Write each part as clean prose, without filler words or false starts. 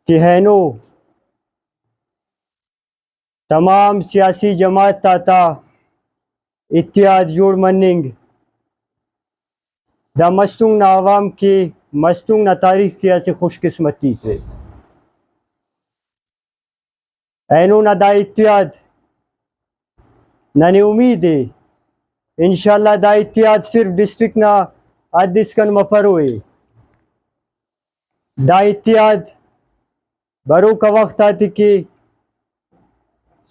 کہ ہینو تمام سیاسی جماعت تاتا اتحاد جوڑ مننگ دا مستنگ نا عوام کی مستنگ نا تاریخ کیا سے خوش قسمتی سے اینو نا دا اتحاد ننے امید ہے انشاءاللہ دا اتحاد صرف ڈسٹرکٹ نا ادس کن مفر ہوئے دا اتحاد برو کا وقت آتی کہ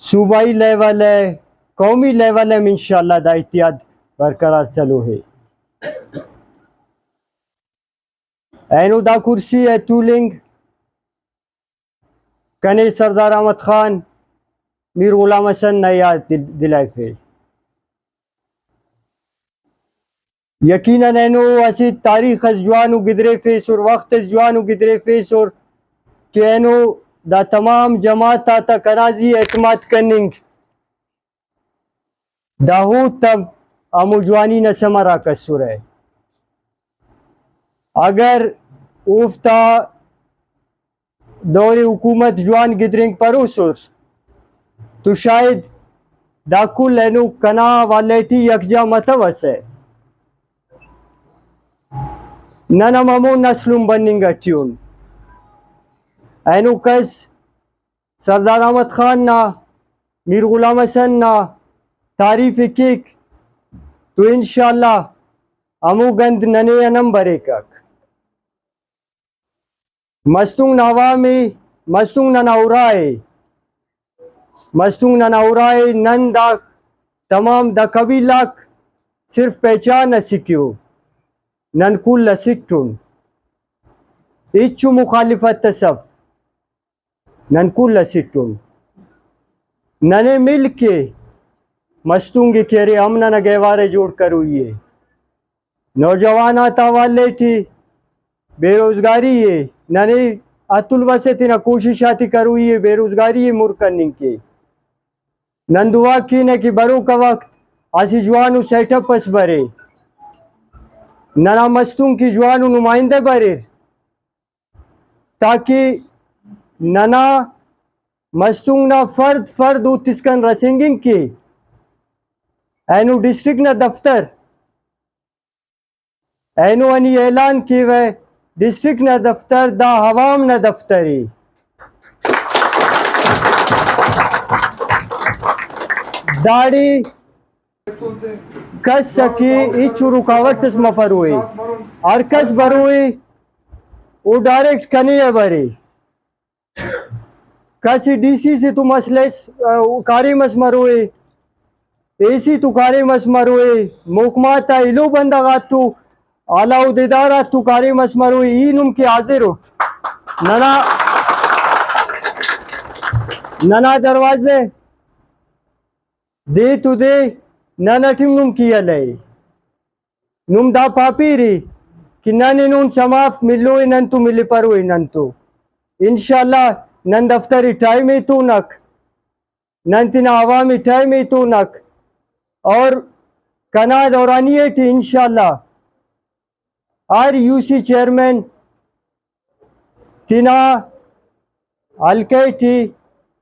صوبائی لیول ہے قومی لیول ہے انشاءاللہ دا اتحاد برقرار چلو ہے اینو دا کرسی ہے تولنگ کنے سردار احمد خان میر غلام حسن نے یاد دلائے پھر یقیناً اینو اسی تاریخ از جوانو گدرے فیس اور وقت از جوانو گدرے فیس اور کہ اینو دا تمام جماعت آتا کنازی اعتماد کننگ دا ہو تب امو جوانی نسمرا کسر ہے اگر اوفتا دور حکومت جوان گدرنگ پروسر تو شاید دا کل اینو کنا والیٹی یکجا متوس ہے ننم امو نسلم بننگ اٹیون اینو کس سردار احمد خان نا میر غلام حسن نا تعریف کیک تو انشاءاللہ امو گند ننے انم برے کک مستنگ نا عوامی مستنگ نا نورائے مستنگ نا نورائے نن دا تمام دا قبیلک صرف پہچان سکیو نن کل سٹون ایچو مخالفت تصف نن کل سٹون ننے مل کے مستنگی کیرے امنا نگیوارے جوڑ کر ہوئی ہے نوجوان آتا والے تھی بے روزگاری ہے ننے اتل وسط نہ کوشش آتی کر ہوئی ہے بے روزگاری ہے مر کرنے کے نن دعا کی نے کہ برو کا وقت آسی جوانو سیٹ اپ اس برے ننا مستنگ کی جوانو نمائندے برے تاکہ ننا مستنگ نا فرد فرد او تسکن رسنگنگ کی اینو ڈسٹرکٹ نا دفتر اینو انی اعلان کی وے ڈسٹرکٹ نا دفتر دا عوام نا دفتری داڑی کس سکی ایچو رکاوٹ اس مفر ہوئی ارکس بروئی او ڈائریکٹ کنی ہے بری کسی ڈی سی سے تو مسئلے کاری مسمر ہوئی اے سی تو کاری مسمر ہوئی محکمات ایلو بندگات تو اعلیٰ عہدیدارات تو کاری مسمر ہوئی اینم کی حاضر اٹھ ننا دروازے دے تو دے ننا ٹیم نم کیا لئی نم دا پاپی ری کہ ننے نون سماف ملوئی نن تو ملی پر ہوئی نن تو انشاءاللہ نن دفتری ٹائم ہی تو نک نن تینا عوامی ٹائم ہی تو نک اور کنا دورانی ہے تھی انشاءاللہ آر یو سی چیئرمین تینا حلقے تھی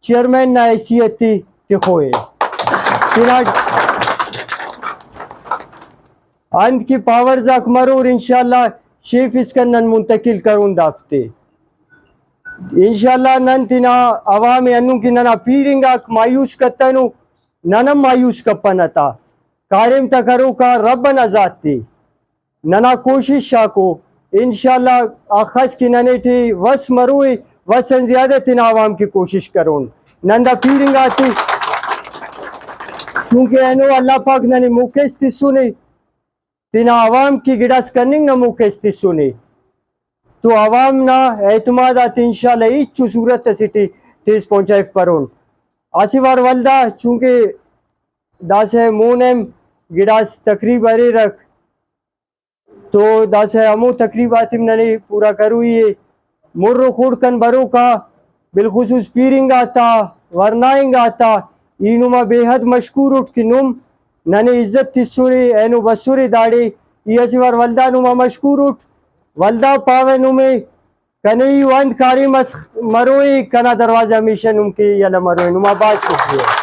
چیئرمین نا حیثیت تھی خوئے تینا اند کی پاورز اکمرور انشاءاللہ شیف اسکنن منتقل کرون دافتے انشاءاللہ نن تینا عوامی انو کی ننا پیرنگا مایوس کتنو ننم مایوس کپنتا کارم تکرو کا ربنا ذات تی ننا کوشش شاکو انشاءاللہ آخص کی ننے تھی وس مروئی وسن زیادہ تینا عوام کی کوشش کرون نندا پیرنگا تی چونکہ اینو اللہ پاک ننے موقع استی سنے تینا عوام کی گڑاس کرننگ نا موقع استی سنے تو عوام نا اعتماد آتی انشاءاللہ ایچو صورت سیٹی تیز پہنچائف پرون آسی وار والدہ چونکہ دا سے مونم گڑاس تقریب ارے رکھ تو دا سے ہمو تقریباتیم ننے پورا کروئی ہے مر خوڑ کن برو کا بالخصوص پیرنگ آتا ورنائنگ آتا اینوما بے حد مشکور اٹھ کی نم ننے عزت تسوری اینو بسوری داڑی یہ اسی وار والدہ نما مشکور اٹھ والدہ پاوے نمے کنی وند کاری مروی کنا دروازه میشه نم که یلا مروی نم آباد شکریه